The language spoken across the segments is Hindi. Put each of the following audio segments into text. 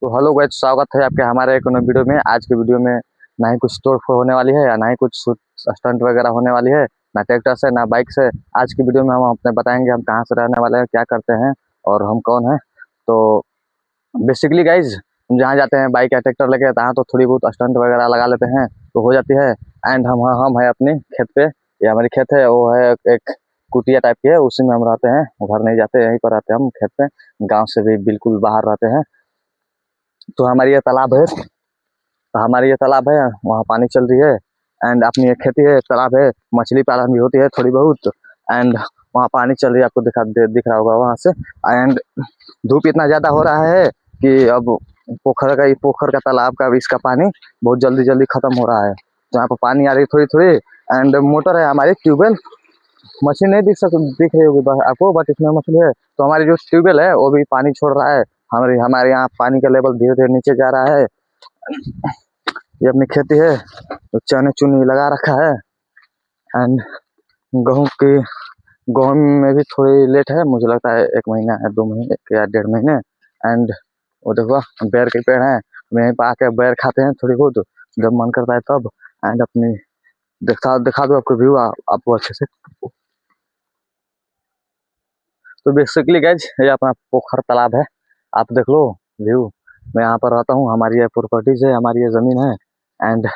तो हेलो गाइस, स्वागत है आपके हमारे एक नए वीडियो में। आज के वीडियो में ना ही कुछ तोड़ फोड़ होने वाली है या ना ही कुछ स्टंट वगैरह होने वाली है, ना ट्रैक्टर से ना बाइक से। आज की वीडियो में हम अपने बताएंगे हम कहाँ से रहने वाले हैं, क्या करते हैं और हम कौन हैं। तो बेसिकली गाइज हम जहाँ जाते हैं बाइक या ट्रैक्टर लेके तहाँ तो थोड़ी बहुत स्टंट वगैरह लगा लेते हैं तो हो जाती है। एंड हम है अपने खेत पे, ये हमारी खेत है, वो है एक कुटिया टाइप की है, उसी में हम रहते हैं। घर नहीं जाते, यहीं पर रहते हैं हम खेत पे, गाँव से भी बिल्कुल बाहर रहते हैं। तो हमारी ये तालाब है, वहाँ पानी चल रही है। एंड अपनी एक खेती है, तालाब है, मछली पालन भी होती है थोड़ी बहुत। एंड वहाँ पानी चल रही है, आपको दिख रहा होगा वहाँ से। एंड धूप इतना ज़्यादा हो रहा है कि अब पोखर का तालाब का इसका पानी बहुत जल्दी जल्दी खत्म हो रहा है। तो यहाँ पर पानी आ रही है थोड़ी थोड़ी। एंड मोटर है हमारी, ट्यूबवेल, मछली नहीं दिख रही होगी आपको, बट इसमें मछली है। तो हमारी जो ट्यूबवेल है वो भी पानी छोड़ रहा है। हमारे यहाँ पानी का लेवल धीरे धीरे नीचे जा रहा है। ये अपनी खेती है, तो चने चुनी लगा रखा है। एंड गेहूँ में भी थोड़ी लेट है, मुझे लगता है 1 महीना या 2 महीने या 1.5 महीने। एंड वो देखो बेर के पेड़ हैं, वहीं पर आके बेर खाते हैं थोड़ी बहुत जब मन करता है तब। एंड अपनी दिखा दो आपको व्यू आपको अच्छे से। तो बेसिकली गाइज ये अपना पोखर तालाब है, आप देख लो व्यू। मैं यहाँ पर रहता हूँ, हमारी ये प्रॉपर्टीज है, हमारी ये ज़मीन है। एंड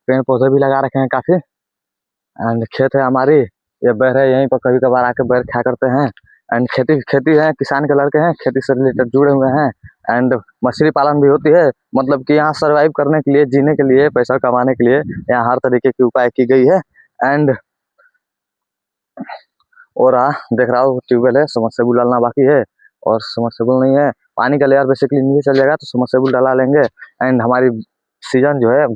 पेड़ पौधे भी लगा रखे हैं काफ़ी। एंड खेत है हमारी, ये बैर है, यहीं पर कभी कभार आके बैर खाया करते हैं। एंड खेती है, किसान के लड़के हैं, खेती से रिलेटेड जुड़े हुए हैं। एंड मछली पालन भी होती है, मतलब कि यहाँ सर्वाइव करने के लिए, जीने के लिए, पैसा कमाने के लिए यहाँ हर तरीके की उपाय की गई है। एंड और देख रहा हूँ ट्यूबवेल है, समरसेबुल डालना बाकी है और समरसेबुल नहीं है। पानी का लेयर बेसिकली नीचे चल जाएगा तो समरसेबुल डाला लेंगे। एंड हमारी सीजन जो है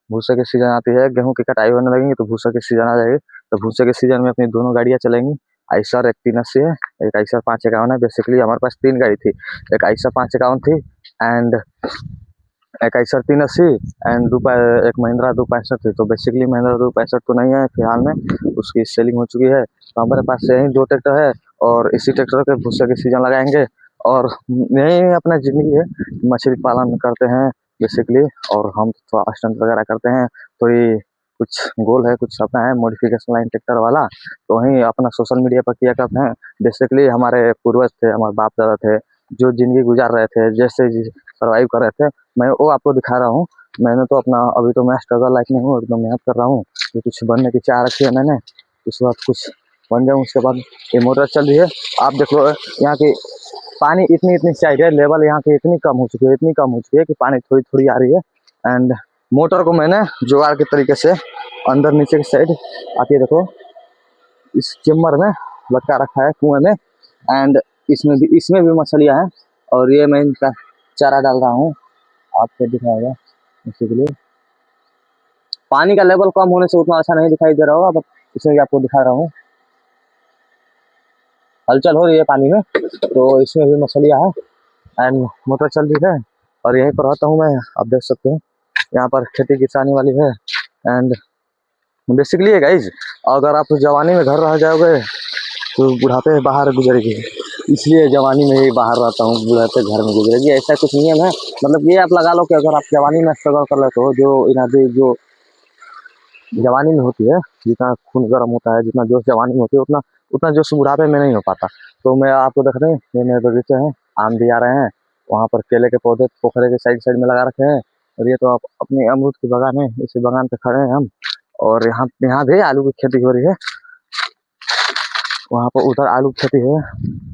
भूसे की सीजन आती है, गेहूं की कटाई होने लगेंगी तो भूसे की सीजन आ जाएगी। तो भूसे के सीजन में अपनी दोनों गाड़ियां चलेंगी। आइसर एक 380 है, एक आइसर 551 है। बेसिकली हमारे पास 3 गाड़ी थी, एक आइसर 551 थी एंड एक आइसर 380 एंड एक महिंद्रा 265 थी। तो बेसिकली महिंद्रा 265 तो नहीं है फिलहाल में, उसकी सेलिंग हो चुकी है। तो हमारे पास यही 2 ट्रैक्टर है और इसी ट्रैक्टर के भूसे के सीजन लगाएंगे। और यही अपना जिंदगी है, मछली पालन करते हैं बेसिकली। और हम थोड़ा स्टंट वगैरह करते हैं, थोड़ी कुछ गोल है, कुछ सपना है मॉडिफिकेशन लाइन ट्रैक्टर वाला, तो वहीं अपना सोशल मीडिया पर किया करते हैं। बेसिकली हमारे पूर्वज थे, हमारे बाप दादा थे, जो जिंदगी गुजार रहे थे, जैसे सर्वाइव कर रहे थे, मैं वो आपको दिखा रहा हूँ। मैंने तो अपना अभी तो मैं स्ट्रगल लाइफ में हूँ, एकदम मेहनत कर रहा हूँ। तो कुछ बनने की चाह रखी है मैंने, उसके बाद कुछ बन जाऊँ। उसके बाद ये मोटर चल रही है, आप देख लो यहाँ की पानी इतनी साइड है, लेवल यहाँ की इतनी कम हो चुकी है कि पानी थोड़ी थोड़ी आ रही है। एंड मोटर को मैंने जुगाड़ के तरीके से अंदर नीचे की साइड आती है, देखो इस चेम्बर में लटका रखा है कुएं में। एंड इसमें भी मछलियाँ हैं और ये मैं इनका चारा डाल रहा हूँ, आपको दिखाएगा। इसी के लिए पानी का लेवल कम होने से उतना अच्छा नहीं दिखाई दे रहा होगा, बट इसमें भी आपको दिखा रहा हूँ, हलचल हो रही है पानी में, तो इसमें भी मछलियाँ हैं। एंड मोटर चल रही है और यहीं पर रहता हूँ मैं, आप देख सकते हैं यहाँ पर खेती किसानी वाली है। एंड बेसिकली है गाइज, अगर आप जवानी में घर रह जाओगे तो बुढ़ापे बाहर गुजरेगी, इसलिए जवानी में ही बाहर रहता हूँ, बुढ़ापे घर में गुजरेगी, ऐसा कुछ नियम है। मतलब ये आप लगा लो कि अगर आप जवानी में स्ट्रगल कर लेते हो, जो इनर्जी जो जवानी में होती है, जितना खून गर्म होता है, जितना जोश जवानी में होती है, उतना जोश बुढ़ापे में नहीं हो पाता। तो मैं आपको देख रहे हैं, ये मेरे बगीचे हैं, आम भी आ रहे हैं, वहाँ पर केले के पौधे पोखरे के साइड में लगा रखे हैं। और ये तो आप अपनी अमरूद की बागान है, इसी बागान पे खड़े हैं हम। और यहाँ भी आलू की खेती हो रही है, वहाँ पर उधर आलू की खेती है,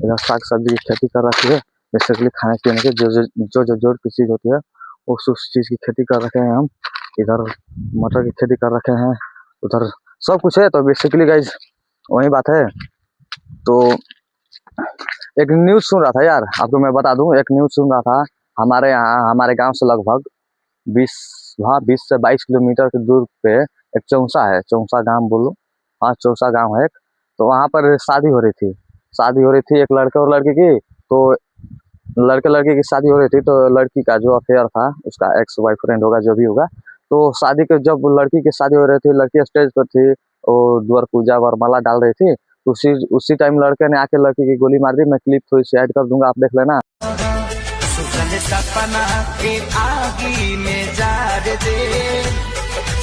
इधर साग सब्जी की खेती कर रखी है। बेसिकली खाने पीने की जो जोड़ की चीज़ होती है उस चीज़ की खेती कर रखे हैं हम। इधर मटर की खेती कर रखे हैं, उधर सब कुछ है। तो बेसिकली गाइज वही बात है। तो एक न्यूज़ सुन रहा था यार, आपको मैं बता दूं, एक न्यूज़ सुन रहा था। हमारे यहाँ, हमारे गांव से लगभग 20 से 22 किलोमीटर की दूर पे एक चौसा है, चौसा गांव बोलो, हाँ चौसा गांव है एक। तो वहाँ पर शादी हो रही थी एक लड़के और लड़की की। तो लड़के लड़की की शादी हो रही थी, तो लड़की का जो अफेयर था, उसका एक्स बॉयफ्रेंड होगा जो भी होगा, तो शादी के जब लड़की की शादी हो रही थी, लड़की स्टेज पर थी, वो द्वार पूजा वरमाला डाल रही थी। उसी टाइम लड़के ने आके लड़की की गोली मार दी। मैं क्लिप थोड़ी सी ऐड कर दूंगा, आप देख लेना। असल सपना के आगी में जार दे,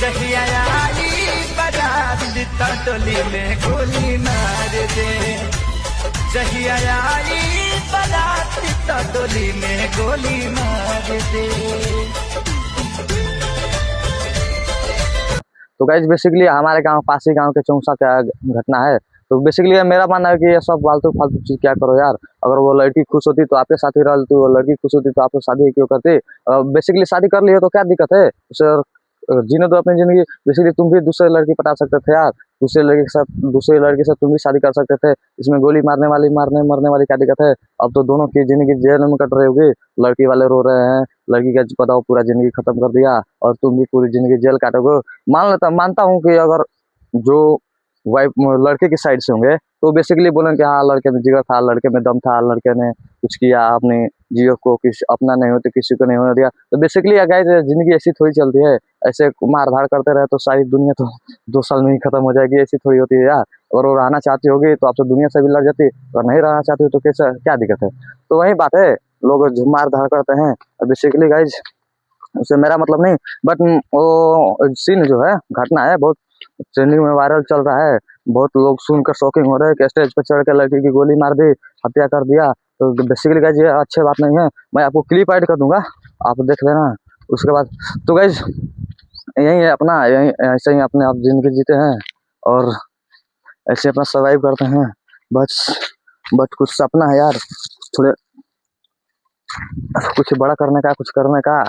जहिया आई बारात तो टोली में गोली मार दे, जहिया आई बारात तो टोली में गोली मार दे। तो गाइस बेसिकली हमारे गांव पासी गांव के चौसा का घटना है। तो बेसिकली मेरा मानना है कि ये सब फालतू फालतू चीज क्या करो यार। अगर वो लड़की खुश होती तो आपके साथ ही रहती, वो लड़की खुश होती तो आपको शादी क्यों करती। बेसिकली शादी कर ली है तो क्या दिक्कत है उसे, जीने दो अपनी जिंदगी। बेसिकली तुम भी दूसरे लड़की पटा सकते थे यार, दूसरे लड़के के साथ तुम भी शादी कर सकते थे। इसमें गोली मारने मरने वाली क्या दिक्कत है। अब तो दोनों की जिंदगी जेल में कट रही होगी, लड़की वाले रो रहे हैं, लड़की का बताओ पूरा जिंदगी खत्म कर दिया और तुम भी पूरी जिंदगी जेल काटोगे। मानता हूँ कि अगर जो वाइफ लड़के की साइड से होंगे तो बेसिकली बोलेंगे हाँ लड़के में जिगर था, लड़के में दम था, लड़के ने कुछ किया, अपने जियो को किसी अपना नहीं होते किसी को नहीं होने दिया। तो बेसिकली गाइस जिंदगी ऐसी थोड़ी चलती है, ऐसे मार धाड़ करते रहे तो सारी दुनिया तो 2 साल में ही खत्म हो जाएगी, ऐसी थोड़ी होती है यार। अगर वो रहना चाहती होगी तो आप तो दुनिया से भी लड़ जाती, और नहीं रहना चाहती हो तो कैसा क्या दिक्कत है। तो वही बात है, लोग जो मार धाड़ करते हैं बेसिकली गाइज उससे मेरा मतलब नहीं, बट वो सीन जो है घटना है बहुत ट्रेंडिंग में वायरल चल रहा है। बहुत लोग सुनकर शॉकिंग हो रहे हैं कि स्टेज पर चढ़ के लड़की की गोली मार दी, हत्या कर दिया। तो बेसिकली गाइज ये अच्छी बात नहीं है। मैं आपको क्लिप ऐड कर दूंगा, आप देख लेना उसके बाद। तो गाइज यही है अपना, यही ऐसे ही अपने आप जिंदगी जीते हैं और ऐसे अपना सर्वाइव करते हैं बस। बट कुछ सपना है यार, थोड़े कुछ बड़ा करने का, कुछ करने का।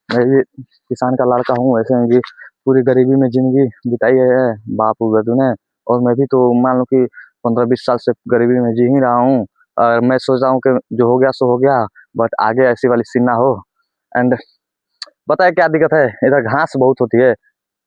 मैं भी किसान का लड़का हूँ, ऐसे ही पूरी गरीबी में जिंदगी बिताई है बाप दादू ने, और मैं भी तो मान लो कि 15-20 साल से गरीबी में जी ही रहा हूँ। और मैं सोच रहा हूँ कि जो हो गया सो हो गया, बट आगे ऐसी वाली सीन ना हो। एंड पता है क्या दिक्कत है, इधर घास बहुत होती है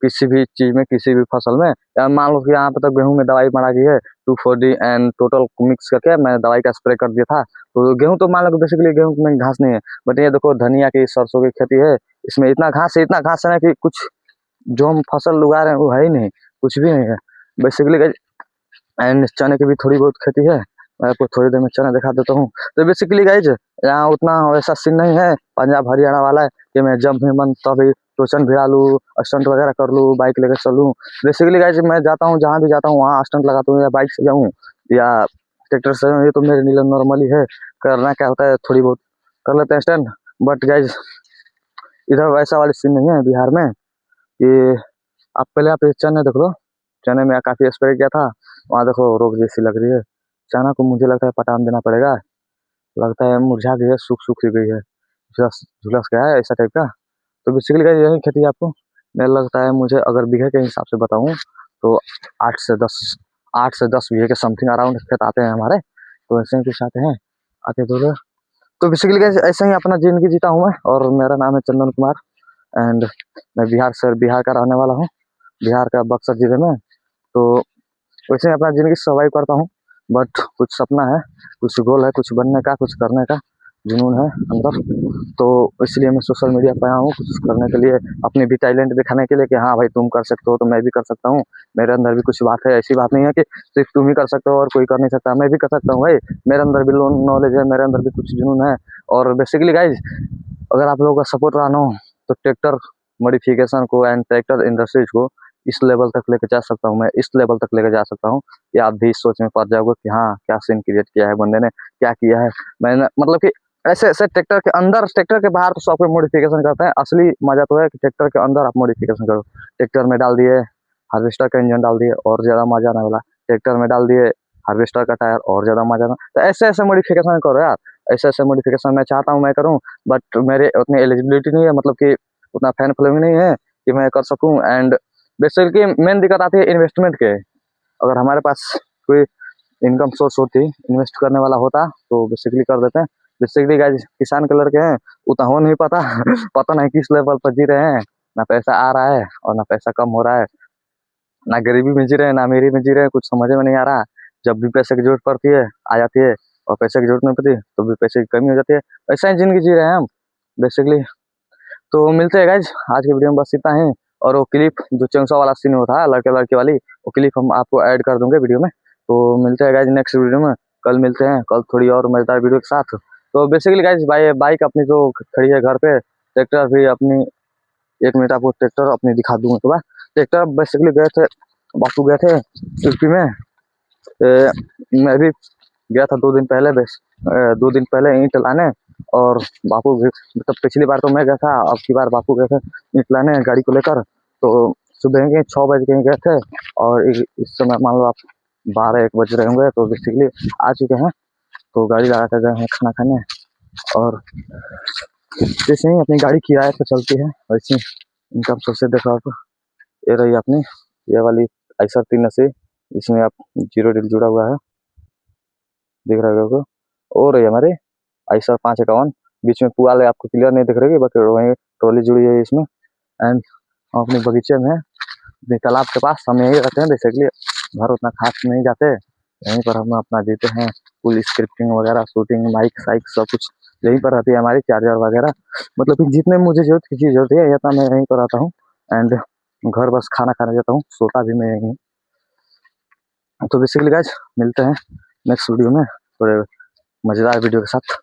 किसी भी चीज में, किसी भी फसल में। मान लो कि यहाँ पे तो गेहूं में दवाई मारा गई है 2,4-D एंड टोटल मिक्स करके मैं दवाई का स्प्रे कर दिया था। तो गेहूं तो मान लो बेसिकली गेहूं में घास नहीं है, बट ये देखो धनिया की सरसों की खेती है, इसमें इतना घास है ना कि कुछ जो हम फसल उगा रहे हैं वो है ही नहीं, कुछ भी नहीं है बेसिकली। एंड चने की भी थोड़ी बहुत खेती है, मैं आपको थोड़ी देर में चना दिखा देता हूँ। तो बेसिकली गाइज यहाँ उतना वैसा सीन नहीं है पंजाब हरियाणा वाला है कि मैं जब भी मन तभी टोचन भिड़ा लूँ, स्टंट वगैरह कर लूँ, बाइक लेकर चलूँ। बेसिकली गाइज मैं जाता हूँ जहाँ भी जाता हूँ वहाँ स्टंट लगाता हूँ, या बाइक से जाऊँ या ट्रैक्टर से जाऊँ, ये तो मेरे लिए नॉर्मली है। करना क्या होता है, थोड़ी बहुत कर लेते हैं स्टंट। बट गाइज इधर वैसा वाली सीन नहीं है बिहार में कि आप पहले आप चने देख लो, चने में काफ़ी स्प्रे किया था, वहाँ देखो रोग जैसी लग रही है। चना को मुझे लगता है पटान देना पड़ेगा, लगता है मुरझा गई है, सूख गई है, झुलस गया है ऐसा टाइप का। तो बेसिकली यही खेती है आपको मेरा लगता है, मुझे अगर बीघे के हिसाब से बताऊँ तो 8 से 10 बीघे के समथिंग अराउंड खेत आते हैं हमारे। तो ऐसे ही कुछ आते हैं आते तो बेसिकली ऐसे ही अपना जिंदगी जीता हूँ मैं, और मेरा नाम है चंदन कुमार एंड मैं बिहार का रहने वाला हूँ, बिहार का बक्सर जिले में। तो वैसे ही अपना जिंदगी सर्वाइव करता हूँ, बट कुछ सपना है, कुछ गोल है, कुछ बनने का, कुछ करने का जुनून है अंदर। तो इसलिए मैं सोशल मीडिया पर आया हूँ कुछ करने के लिए, अपने भी टैलेंट दिखाने के लिए कि हाँ भाई तुम कर सकते हो तो मैं भी कर सकता हूँ। मेरे अंदर भी कुछ बात है, ऐसी बात नहीं है कि सिर्फ तुम ही कर सकते हो और कोई कर नहीं सकता, मैं भी कर सकता हूँ भाई। मेरे अंदर भी नॉलेज है, मेरे अंदर भी कुछ जुनून है। और बेसिकली गाइज अगर आप लोगों का सपोर्ट रहा हो तो ट्रैक्टर मॉडिफिकेशन को एंड ट्रैक्टर इंडस्ट्रीज को इस लेवल तक लेकर जा सकता हूँ, मैं इस लेवल तक लेकर जा सकता हूँ कि आप भी इस सोच में पड़ जाओगे कि हाँ क्या सीन क्रिएट किया है बंदे ने, क्या किया है। मैंने मतलब कि ऐसे ऐसे ट्रैक्टर के अंदर, ट्रैक्टर के बाहर तो सब कोई मॉडिफिकेशन करते हैं, असली मजा तो है कि ट्रैक्टर के अंदर आप मॉडिफिकेशन करो। ट्रैक्टर में डाल दिए हार्वेस्टर का इंजन डाल दिए और ज़्यादा मजा आने वाला, ट्रैक्टर में डाल दिए हार्वेस्टर का टायर और ज़्यादा मजा आना। तो ऐसे ऐसे मॉडिफिकेशन करो यार, ऐसे ऐसे मॉडिफिकेशन मैं चाहता हूँ मैं करूँ, बट मेरे उतनी एलिजिबिलिटी नहीं है, मतलब कि उतना फैन फॉलोइंग नहीं है कि मैं कर सकूँ। एंड बेसिकली मेन दिक्कत आती है इन्वेस्टमेंट के। अगर हमारे पास कोई इनकम सोर्स होती, इन्वेस्ट करने वाला होता तो बेसिकली कर देते हैं। बेसिकली गाइस किसान के लड़के हैं, उतना हो नहीं पता पता नहीं किस लेवल पर जी रहे हैं, ना पैसा आ रहा है और ना पैसा कम हो रहा है, ना गरीबी में जी रहे हैं ना अमीरी में जी रहे हैं, कुछ समझ में नहीं आ रहा। जब भी पैसे की जरूरत पड़ती है आ जाती है, और पैसे की जरूरत नहीं पड़ती तो भी पैसे की कमी हो जाती है। ऐसा ही जिंदगी जी रहे हैं हम बेसिकली। तो मिलते हैं गाइज आज के वीडियो में बस इतना ही। और वो क्लिप जो चंगसा वाला सीन होता है लड़के लड़के वाली, वो क्लिप हम आपको ऐड कर दूंगे वीडियो में। तो मिलते हैं गाइज नेक्स्ट वीडियो में, कल मिलते हैं, कल थोड़ी और मजेदार वीडियो के साथ। तो बेसिकली गाइस बाइक अपनी तो खड़ी है घर पे, ट्रैक्टर भी अपनी 1 मिनट आपको ट्रैक्टर अपनी दिखा दूंगा। तो ट्रैक्टर बेसिकली गए थे, बापू गए थे यूपी में। मैं भी गया था 2 दिन पहले, 2 दिन पहले ईंट लाने, और बापू भी, मतलब पिछली बार तो मैं गया था, अब की बार बापू गए थे ईंट लाने गाड़ी को लेकर। तो सुबह के 6 बजे के गए थे, और इस समय मान लो आप 12-1 बज रहे होंगे। तो बेसिकली आ चुके हैं, तो गाड़ी लगा कर गए हैं खाना खाने। और जैसे ही अपनी गाड़ी किराए पर चलती है वैसे इनकम सोर्स देखा आपको, ये रही अपनी ये वाली आइसर 380, इसमें आप 0 डील जुड़ा हुआ है, दिख रहा होगा आपको। और रही हमारी आइसर 551, बीच में पुआल है, आपको क्लियर नहीं दिख रही, बाकी वहीं ट्रॉली जुड़ी है इसमें। एंड हम अपने बगीचे में तालाब के पास हम यहीं रहते हैं। बेसिकली घर उतना खास नहीं जाते, यहीं पर हम अपना देते हैं फुल स्क्रिप्टिंग वगैरह, शूटिंग, माइक साइक सब कुछ यहीं पर रहती है हमारी, चार्जर वगैरह, मतलब कि जितने मुझे जरूरत की चीज़ होती है इतना मैं यहीं पर आता हूँ। एंड घर बस खाना खाने जाता हूँ, सोता भी मैं यहीं हूँ। तो बेसिकली गाइस मिलते हैं नेक्स्ट वीडियो में थोड़े मज़ेदार वीडियो के साथ।